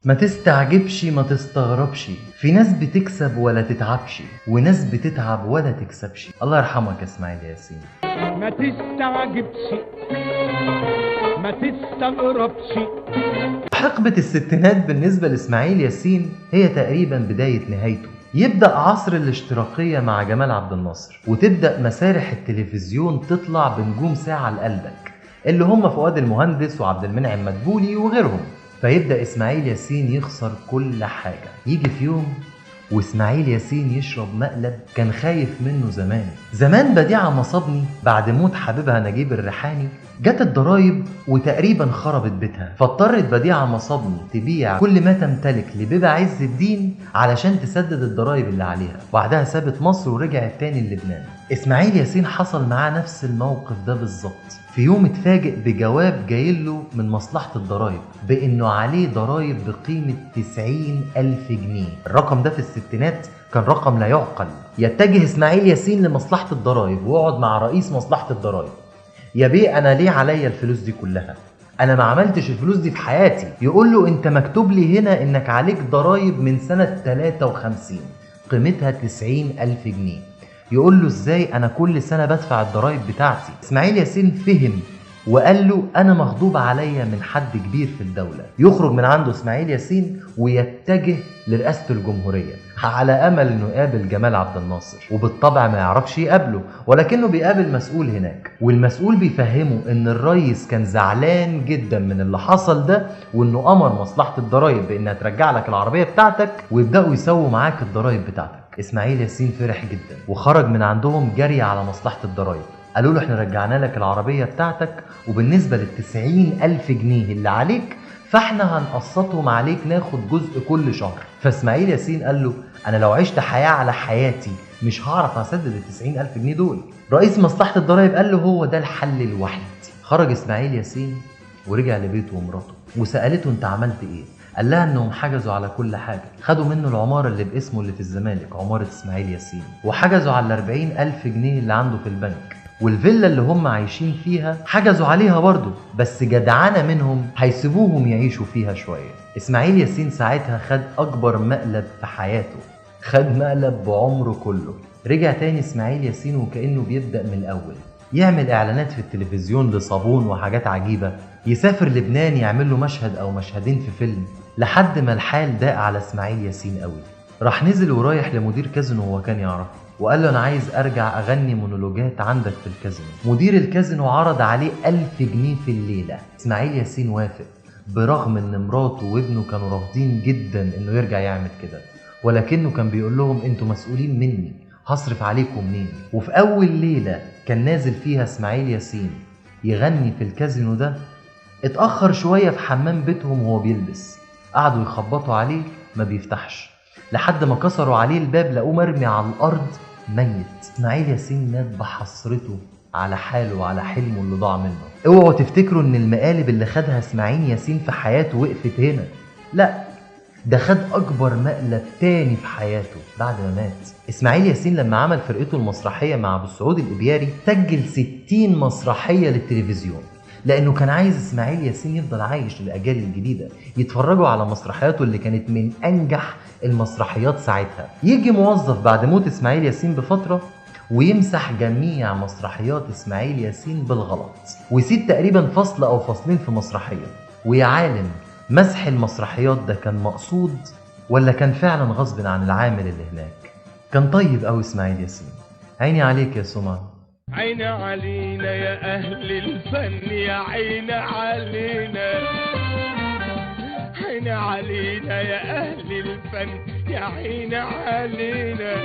ما تستعجبش ما تستغربش، في ناس بتكسب ولا تتعبش، وناس بتتعب ولا تكسبش. الله يرحمك يا اسماعيل ياسين. ما تستعجبش ما تستغربش. حقبة الستينات بالنسبة لإسماعيل ياسين هي تقريبا بداية نهايته. يبدأ عصر الاشتراكية مع جمال عبد الناصر، وتبدأ مسارح التلفزيون تطلع بنجوم ساعة لقلبك اللي هم فؤاد المهندس وعبد المنعم مدبولي وغيرهم. فيبدأ إسماعيل ياسين يخسر كل حاجة. يجي في يوم وإسماعيل ياسين يشرب مقلب كان خايف منه زمان بديعة مصابني بعد موت حبيبها نجيب الريحاني. جت الضرايب وتقريبا خربت بيتها، فاضطرت بديعة مصابني تبيع كل ما تمتلك لبيبة عز الدين علشان تسدد الضرايب اللي عليها. بعدها سابت مصر ورجعت تاني للبنان. إسماعيل ياسين حصل معاه نفس الموقف ده بالظبط. في يوم اتفاجئ بجواب جايله من مصلحة الضرايب بأنه عليه ضرايب بقيمة 90,000 جنيه. الرقم ده في الستينات كان رقم لا يعقل. يتجه إسماعيل ياسين لمصلحة الضرايب ويقعد مع رئيس مصلحة الضرايب. يا بيه أنا ليه عليا الفلوس دي كلها؟ أنا ما عملتش الفلوس دي في حياتي. يقول له أنت مكتوب لي هنا إنك عليك ضرايب من سنة 53 قيمتها 90,000 جنيه. يقول له ازاي انا كل سنة بدفع الضرايب بتاعتي؟ اسماعيل ياسين فهم وقال له انا مغضوب عليا من حد كبير في الدولة. يخرج من عنده اسماعيل ياسين ويتجه لرئاسة الجمهورية على امل انه يقابل جمال عبد الناصر، وبالطبع ما يعرفش يقابله، ولكنه بيقابل مسؤول هناك، والمسؤول بيفهمه ان الرئيس كان زعلان جدا من اللي حصل ده، وانه امر مصلحة الضرايب بانها ترجع لك العربية بتاعتك ويبداوا يسووا معاك الضرايب بتاعتك. اسماعيل ياسين فرح جدا وخرج من عندهم جري على مصلحة الضرايب. قالوا له احنا رجعنا لك العربية بتاعتك، وبالنسبة لل90,000 جنيه اللي عليك فاحنا هنقسطهم عليك، ناخد جزء كل شهر. فاسماعيل ياسين قال له انا لو عشت حياة على حياتي مش هعرف اسدد ال90,000 جنيه دول. رئيس مصلحة الضرايب قال له هو ده الحل الوحيد. خرج اسماعيل ياسين ورجع لبيته ومراته وسألته انت عملت ايه؟ قال لها انهم حجزوا على كل حاجة. خدوا منه العمارة اللي باسمه اللي في الزمالك، عمارة اسماعيل ياسين، وحجزوا على 40,000 جنيه اللي عنده في البنك. والفيلا اللي هم عايشين فيها حجزوا عليها برضه، بس جدعانة منهم هيسيبوهم يعيشوا فيها شوية. اسماعيل ياسين ساعتها خد اكبر مقلب في حياته، خد مقلب بعمره كله. رجع تاني اسماعيل ياسين وكأنه بيبدأ من الاول، يعمل اعلانات في التلفزيون لصابون وحاجات عجيبة، يسافر لبنان يعمل له مشهد او مشهدين في فيلم، لحد ما الحال ضاق على اسماعيل ياسين قوي. راح نزل ورايح لمدير كازينو هو كان يعرفه، وقال له انا عايز ارجع اغني مونولوجات عندك في الكازينو. مدير الكازينو عرض عليه 1000 جنيه في الليلة. اسماعيل ياسين وافق، برغم ان مراته وابنه كانوا رافضين جدا انه يرجع يعمل كده، ولكنه كان بيقول لهم انتوا مسؤولين مني، هصرف عليكم منين؟ وفي اول ليلة كان نازل فيها اسماعيل ياسين يغني في الكازينو ده، اتأخر شوية في حمام بيتهم وهو بيلبس. قعدوا يخبطوا عليه ما بيفتحش، لحد ما كسروا عليه الباب لقوه مرمي على الأرض ميت. اسماعيل ياسين مات بحسرته على حاله وعلى حلمه اللي ضاع منه. اوعوا تفتكروا ان المقالب اللي خدها اسماعيل ياسين في حياته وقفت هنا، لا، ده خد اكبر مقلب تاني في حياته بعد ما مات. اسماعيل ياسين لما عمل فرقته المسرحية مع ابو السعود الابياري سجل 60 مسرحية للتلفزيون، لانه كان عايز اسماعيل ياسين يفضل عايش للاجيال الجديدة يتفرجوا على مسرحياته اللي كانت من انجح المسرحيات ساعتها. يجي موظف بعد موت اسماعيل ياسين بفترة ويمسح جميع مسرحيات اسماعيل ياسين بالغلط، ويسيب تقريبا فصل او فصلين في مسرحية. ويا عالم مسح المسرحيات ده كان مقصود ولا كان فعلا غصب عن العامل اللي هناك؟ كان طيب قوي اسماعيل ياسين. عيني عليك يا سمعة. عين علينا يا أهل الفن، يا عين علينا، عين علينا يا أهل الفن، يا عين علينا.